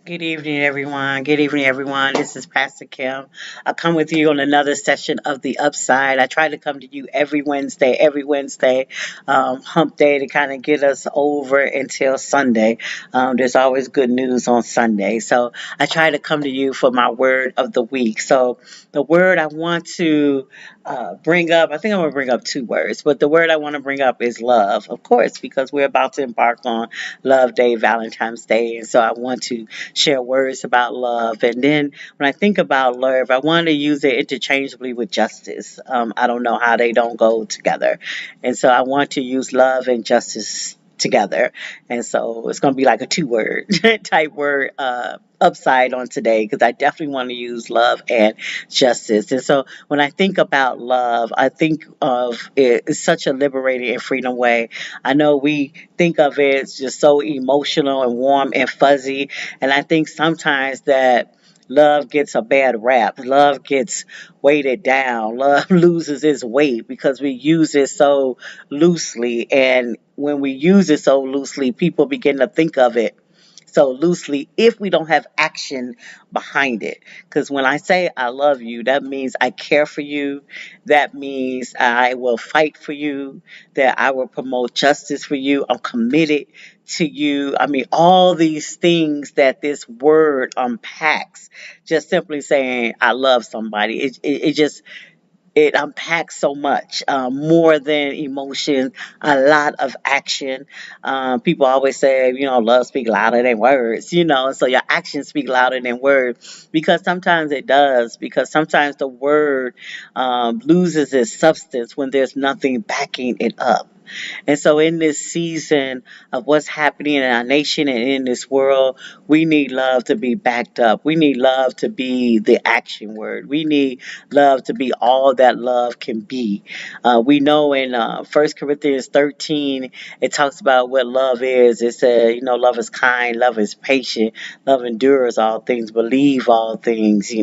Good evening, everyone. Good evening, everyone. This is Pastor Kim. I come with you on another session of The Upside. I try to come to you every Wednesday, hump day to kind of get us over until Sunday. There's always good news on Sunday. So I try to come to you for my word of the week. So the word I want to bring up, I think I'm going to bring up two words, but the word I want to bring up is love, of course, because we're about to embark on Love Day, Valentine's Day. And so I want to share words about love. And then when I think about love, I want to use it interchangeably with justice. I don't know how they don't go together. And so I want to use love and justice together. And so it's going to be like a two word type word upside on today because I definitely want to use love and justice. And so when I think about love, I think of it in such a liberating and freedom way. I know we think of it as just so emotional and warm and fuzzy, and I think sometimes that love gets a bad rap. Love gets weighted down. Love loses its weight because we use it so loosely. And when we use it so loosely, people begin to think of it so loosely if we don't have action behind it. Because when I say I love you, that means I care for you. That means I will fight for you, that I will promote justice for you. I'm committed to you. I mean, all these things that this word unpacks, just simply saying I love somebody, it just it unpacks so much more than emotion, a lot of action. People always say, love speak louder than words, so your actions speak louder than words because sometimes it does, because sometimes the word loses its substance when there's nothing backing it up. And so, in this season of what's happening in our nation and in this world, we need love to be backed up. We need love to be the action word. We need love to be all that love can be. We know in 1 Corinthians 13, it talks about what love is. It says, love is kind, love is patient, love endures all things, believe all things,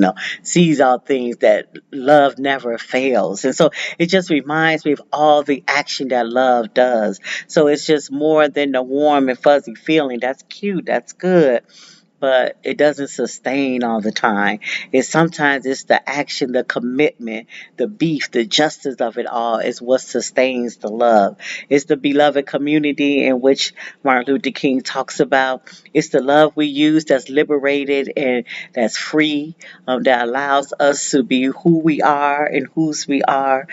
sees all things, that love never fails. And so it just reminds me of all the action that love does. So it's just more than the warm and fuzzy feeling. That's cute. That's good, but it doesn't sustain all the time. It's the action, the commitment, the beef, the justice of it all is what sustains the love. It's the beloved community in which Martin Luther King talks about. It's the love we use that's liberated and that's free, that allows us to be who we are and whose we are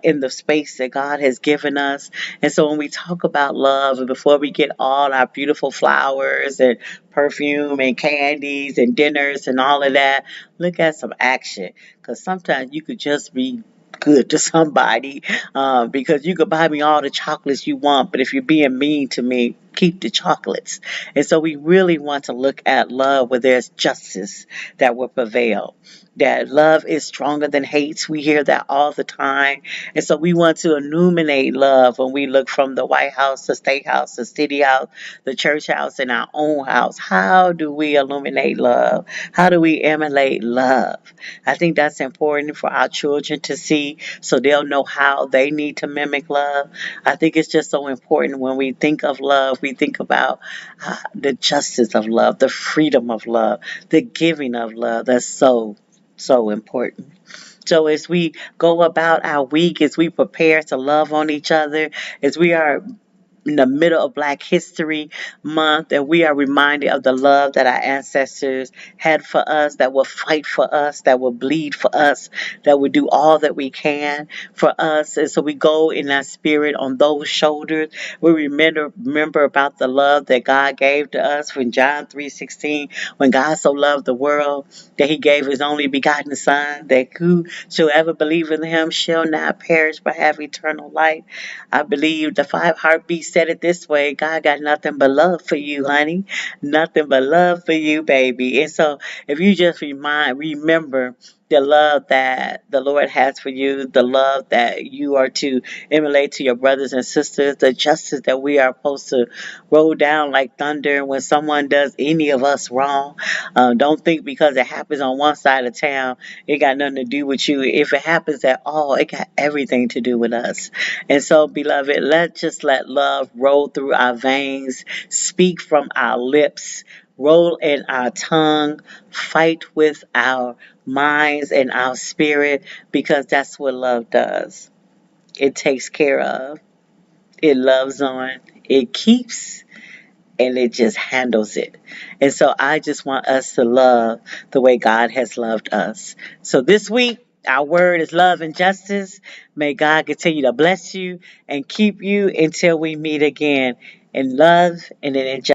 in the space that God has given us. And so when we talk about love, and before we get all our beautiful flowers and perfume and candies and dinners and all of that, look at some action. Because sometimes you could just be good to somebody, because you could buy me all the chocolates you want, but if you're being mean to me, keep the chocolates. And so we really want to look at love where there's justice that will prevail. That love is stronger than hate. We hear that all the time. And so we want to illuminate love when we look from the White House, the State House, the City House, the church house, and our own house. How do we illuminate love? How do we emulate love? I think that's important for our children to see so they'll know how they need to mimic love. I think it's just so important when we think of love, we think about the justice of love, the freedom of love, the giving of love. That's so, so important. So as we go about our week, as we prepare to love on each other, as we are in the middle of Black History Month, and we are reminded of the love that our ancestors had for us, that will fight for us, that will bleed for us, that will do all that we can for us. And so we go in that spirit on those shoulders. We remember about the love that God gave to us from John 3:16, when God so loved the world that he gave his only begotten Son, that whosoever believe in him shall not perish but have eternal life. I believe the five heartbeats said it this way: God got nothing but love for you, honey. Nothing but love for you, baby. And so if you just remember the love that the Lord has for you, the love that you are to emulate to your brothers and sisters, the justice that we are supposed to roll down like thunder when someone does any of us wrong. Don't think because it happens on one side of town, it got nothing to do with you. If it happens at all, it got everything to do with us. And so, beloved, let's just let love roll through our veins, speak from our lips, roll in our tongue, fight with our minds and our spirit, because that's what love does. It takes care of, it loves on, it keeps, and it just handles it. And so I just want us to love the way God has loved us. So this week, our word is love and justice. May God continue to bless you and keep you until we meet again in love and in justice.